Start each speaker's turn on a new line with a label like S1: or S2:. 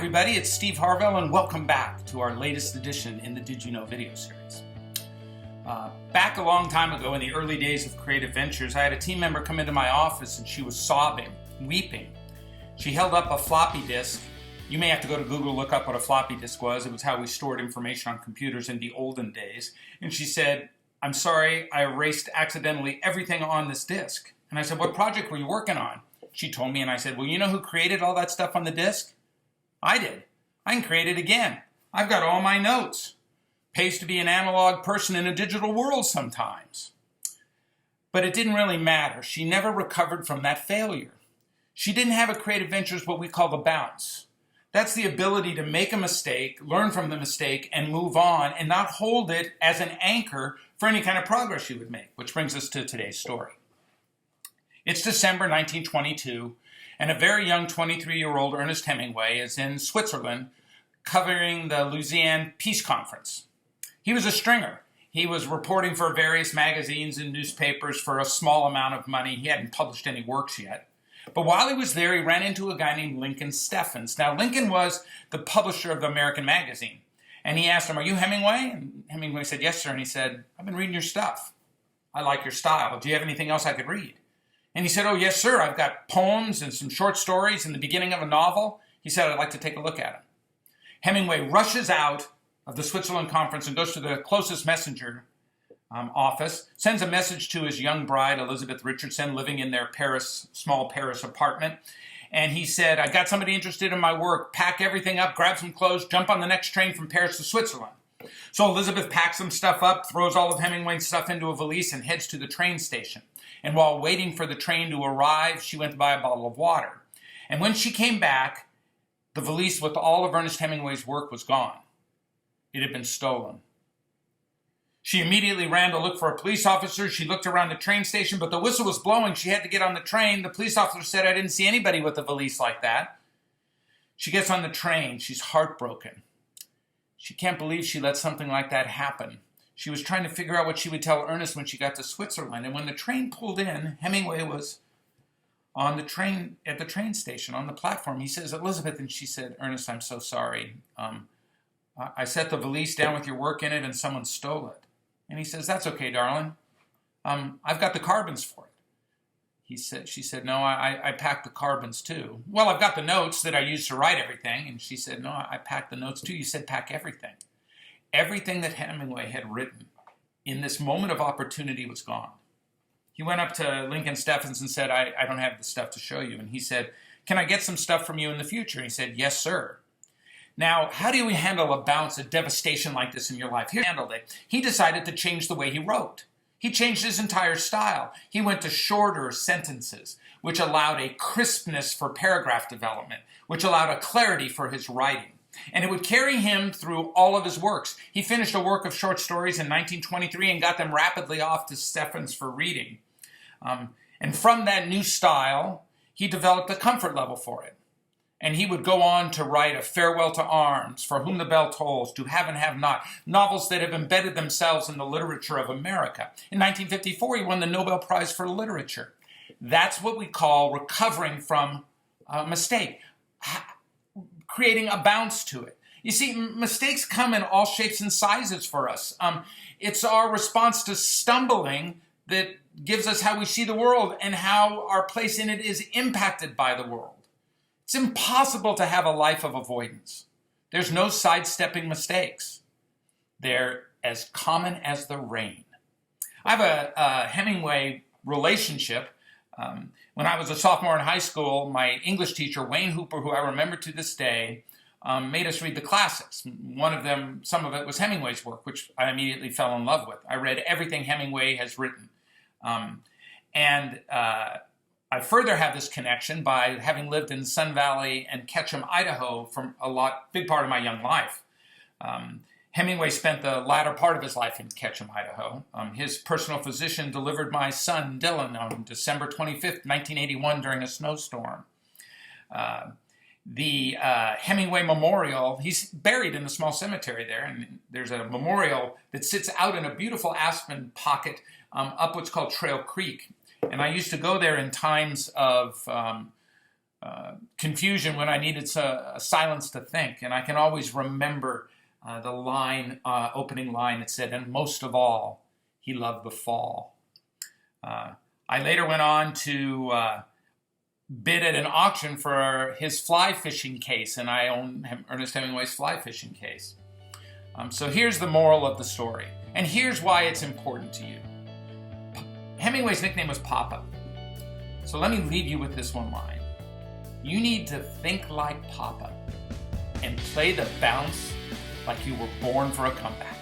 S1: everybody, it's Steve Harvill, and welcome back to our latest edition in the Did You Know video series. Back a long time ago in the early days of Creative Ventures, I had a team member come into my office and she was sobbing, weeping. She held up a floppy disk. You may have to go to Google, look up what a floppy disk was. It was how we stored information on computers in the olden days. And she said, "I'm sorry, I erased accidentally everything on this disk." And I said, "What project were you working on?" She told me, and I said, "Well, you know who created all that stuff on the disk?" "I did. I can create it again. I've got all my notes." Pays to be an analog person in a digital world sometimes. But it didn't really matter. She never recovered from that failure. She didn't have a Creative Ventures, what we call the bounce. That's the ability to make a mistake, learn from the mistake, and move on, and not hold it as an anchor for any kind of progress you would make, which brings us to today's story. It's December 1922, and a very young 23-year-old Ernest Hemingway is in Switzerland covering the Lausanne Peace Conference. He was a stringer. He was reporting for various magazines and newspapers for a small amount of money. He hadn't published any works yet. But while he was there, he ran into a guy named Lincoln Steffens. Now, Lincoln was the publisher of the American magazine. And he asked him, "Are you Hemingway?" And Hemingway said, "Yes, sir." And he said, "I've been reading your stuff. I like your style. Do you have anything else I could read?" And he said, "Oh, yes, sir. I've got poems and some short stories and the beginning of a novel." He said, "I'd like to take a look at them." Hemingway rushes out of the Switzerland conference and goes to the closest messenger office, sends a message to his young bride, Elizabeth Richardson, living in their small Paris apartment. And he said, "I got somebody interested in my work. Pack everything up, grab some clothes, jump on the next train from Paris to Switzerland." So Elizabeth packs some stuff up, throws all of Hemingway's stuff into a valise, and heads to the train station. And while waiting for the train to arrive, she went to buy a bottle of water. And when she came back, the valise with all of Ernest Hemingway's work was gone. It had been stolen. She immediately ran to look for a police officer. She looked around the train station, but the whistle was blowing. She had to get on the train. The police officer said, "I didn't see anybody with a valise like that." She gets on the train. She's heartbroken. She can't believe she let something like that happen. She was trying to figure out what she would tell Ernest when she got to Switzerland. And when the train pulled in, Hemingway was on the train, at the train station, on the platform. He says, "Elizabeth," and she said, "Ernest, I'm so sorry. I set the valise down with your work in it and someone stole it." And he says, "That's okay, darling. I've got the carbons for it." She said, "No, I packed the carbons too." "Well, I've got the notes that I used to write everything." And she said, "No, I packed the notes too. You said pack everything." Everything that Hemingway had written in this moment of opportunity was gone. He went up to Lincoln Steffens and said, I don't have the stuff to show you. And he said, "Can I get some stuff from you in the future?" And he said, "Yes, sir." Now, how do you handle a bounce, a devastation like this in your life? He handled it. He decided to change the way he wrote. He changed his entire style. He went to shorter sentences, which allowed a crispness for paragraph development, which allowed a clarity for his writing. And it would carry him through all of his works. He finished a work of short stories in 1923 and got them rapidly off to Steffens for reading. And from that new style, he developed a comfort level for it. And he would go on to write A Farewell to Arms, For Whom the Bell Tolls, To Have and Have Not, novels that have embedded themselves in the literature of America. In 1954, he won the Nobel Prize for Literature. That's what we call recovering from a mistake, creating a bounce to it. You see, mistakes come in all shapes and sizes for us. It's our response to stumbling that gives us how we see the world and how our place in it is impacted by the world. It's impossible to have a life of avoidance. There's no sidestepping mistakes. They're as common as the rain. I have a Hemingway relationship. When I was a sophomore in high school, my English teacher, Wayne Hooper, who I remember to this day, made us read the classics. One of them, some of it was Hemingway's work, which I immediately fell in love with. I read everything Hemingway has written. I further have this connection by having lived in Sun Valley and Ketchum, Idaho for big part of my young life. Hemingway spent the latter part of his life in Ketchum, Idaho. His personal physician delivered my son, Dylan, on December 25th, 1981 during a snowstorm. The Hemingway Memorial, he's buried in the small cemetery there, and there's a memorial that sits out in a beautiful aspen pocket up what's called Trail Creek. And I used to go there in times of confusion when I needed a silence to think. And I can always remember the line, opening line. It said, "And most of all, he loved the fall." I later went on to bid at an auction for his fly fishing case, and I own Ernest Hemingway's fly fishing case. So here's the moral of the story, and here's why it's important to you. Hemingway's nickname was Papa. So let me leave you with this one line. You need to think like Papa and play the bounce like you were born for a comeback.